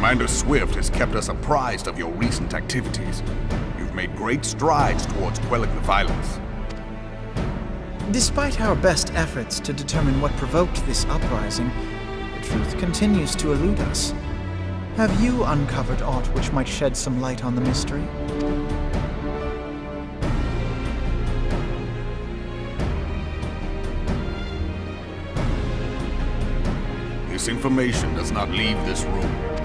Commander Swift has kept us apprised of your recent activities. You've made great strides towards quelling the violence. Despite our best efforts to determine what provoked this uprising, the truth continues to elude us. Have you uncovered aught which might shed some light on the mystery? This information does not leave this room.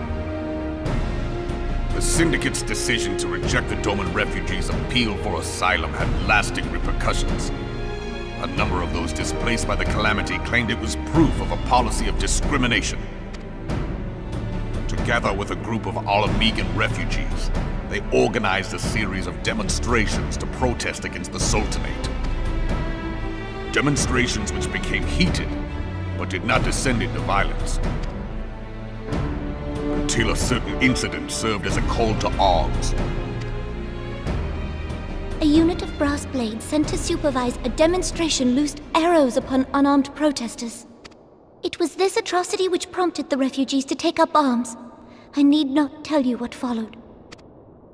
The Syndicate's decision to reject the Doman refugees' appeal for asylum had lasting repercussions. A number of those displaced by the calamity claimed it was proof of a policy of discrimination. Together with a group of Alamegan refugees, they organized a series of demonstrations to protest against the Sultanate. Demonstrations which became heated, but did not descend into violence. Until a certain incident served as a call to arms. A unit of brass blades sent to supervise a demonstration loosed arrows upon unarmed protesters. It was this atrocity which prompted the refugees to take up arms. I need not tell you what followed.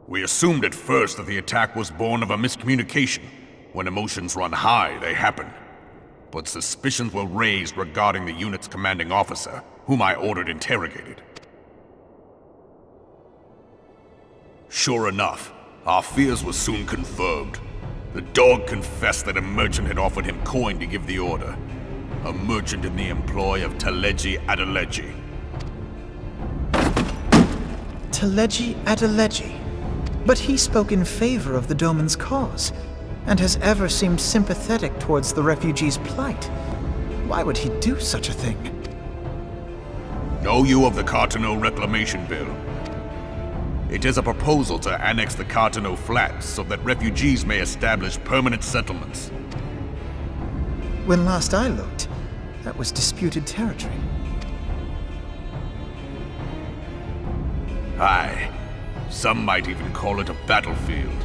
We assumed at first that the attack was born of a miscommunication. When emotions run high, they happen. But suspicions were raised regarding the unit's commanding officer, whom I ordered interrogated. Sure enough, our fears were soon confirmed. The dog confessed that a merchant had offered him coin to give the order. A merchant in the employ of Teleji Adeleji. Teleji Adeleji? But he spoke in favor of the Doman's cause, and has ever seemed sympathetic towards the refugees' plight. Why would he do such a thing? Know you of the Cartano Reclamation Bill? It is a proposal to annex the Cartano Flats so that refugees may establish permanent settlements. When last I looked, that was disputed territory. Aye. Some might even call it a battlefield.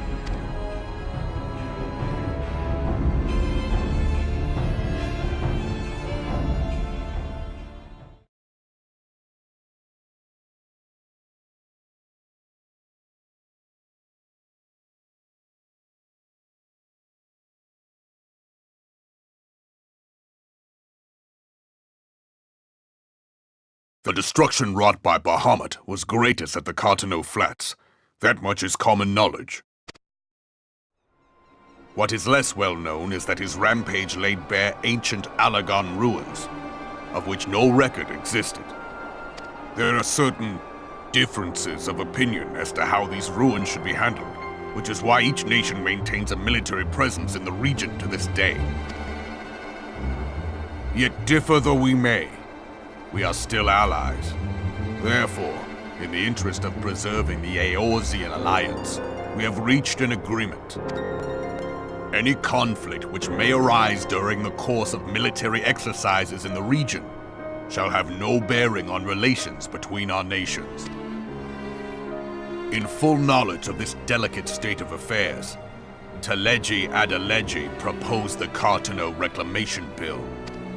The destruction wrought by Bahamut was greatest at the Cartano Flats. That much is common knowledge. What is less well known is that his rampage laid bare ancient Alagon ruins, of which no record existed. There are certain differences of opinion as to how these ruins should be handled, which is why each nation maintains a military presence in the region to this day. Yet differ though we may, we are still allies. Therefore, in the interest of preserving the Eorzean alliance, we have reached an agreement. Any conflict which may arise during the course of military exercises in the region shall have no bearing on relations between our nations. In full knowledge of this delicate state of affairs, Teleji Adeleji proposed the Cartano Reclamation Bill,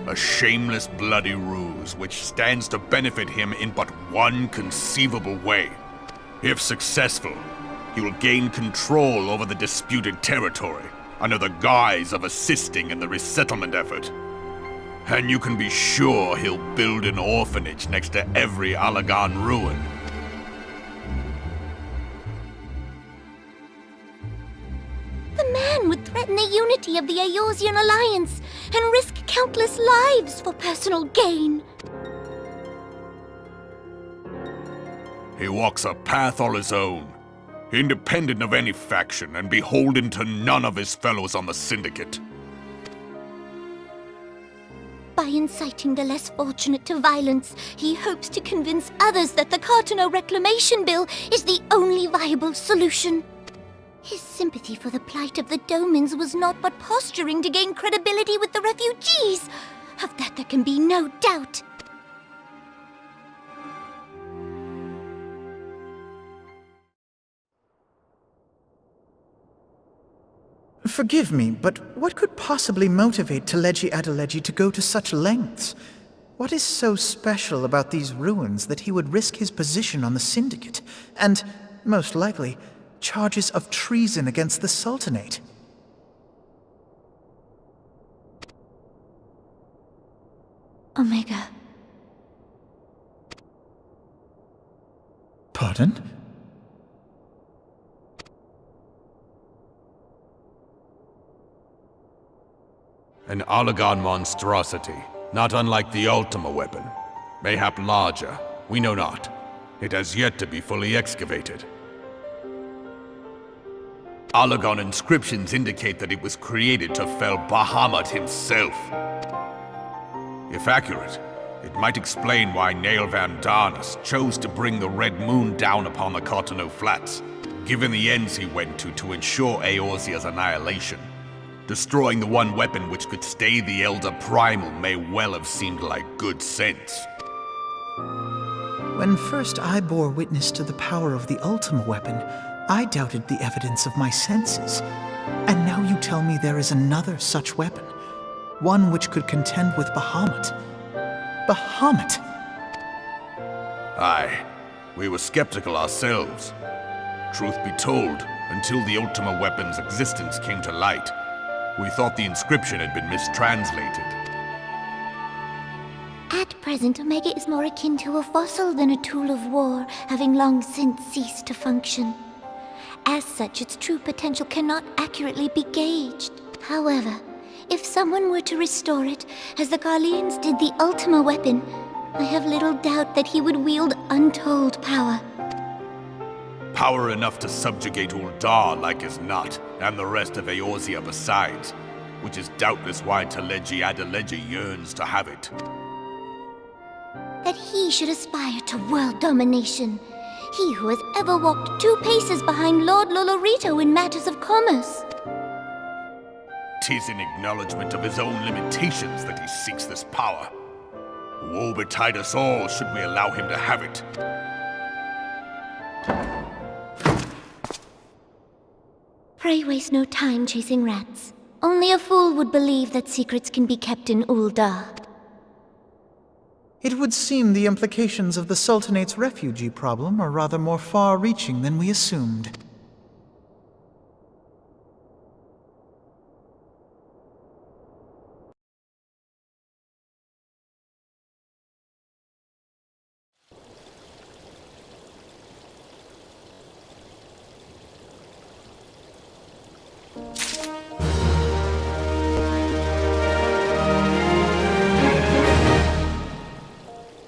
a shameless bloody ruse which stands to benefit him in but one conceivable way. If successful, he will gain control over the disputed territory under the guise of assisting in the resettlement effort. And you can be sure he'll build an orphanage next to every Alagon ruin. The man would threaten the unity of the Eorzean alliance and risk countless lives for personal gain. He walks a path all his own, independent of any faction and beholden to none of his fellows on the Syndicate. By inciting the less fortunate to violence, he hopes to convince others that the Cartano Reclamation Bill is the only viable solution. His sympathy for the plight of the Domans was not but posturing to gain credibility with the refugees. Of that there can be no doubt. Forgive me, but what could possibly motivate Teleji Adeleji to go to such lengths? What is so special about these ruins that he would risk his position on the Syndicate, and, most likely, charges of treason against the Sultanate? Omega. Pardon? An Oligon monstrosity, not unlike the Ultima weapon. Mayhap larger, we know not. It has yet to be fully excavated. Oligon inscriptions indicate that it was created to fell Bahamut himself. If accurate, it might explain why Nail Van Darnus chose to bring the Red Moon down upon the Cotonou Flats, given the ends he went to ensure Eorzea's annihilation. Destroying the one weapon which could stay the Elder Primal may well have seemed like good sense. When first I bore witness to the power of the Ultima weapon, I doubted the evidence of my senses. And now you tell me there is another such weapon, one which could contend with Bahamut. Bahamut! Aye, we were skeptical ourselves. Truth be told, until the Ultima weapon's existence came to light, we thought the inscription had been mistranslated. At present, Omega is more akin to a fossil than a tool of war, having long since ceased to function. As such, its true potential cannot accurately be gauged. However, if someone were to restore it, as the Garleans did the Ultima weapon, I have little doubt that he would wield untold power. Power enough to subjugate Uldar like as not, and the rest of Eorzea besides, which is doubtless why Teleji Adeleji yearns to have it. That he should aspire to world domination. He who has ever walked 2 paces behind Lord Lolorito in matters of commerce. 'Tis in acknowledgement of his own limitations that he seeks this power. Woe betide us all should we allow him to have it. Pray waste no time chasing rats. Only a fool would believe that secrets can be kept in Uldar. It would seem the implications of the Sultanate's refugee problem are rather more far-reaching than we assumed.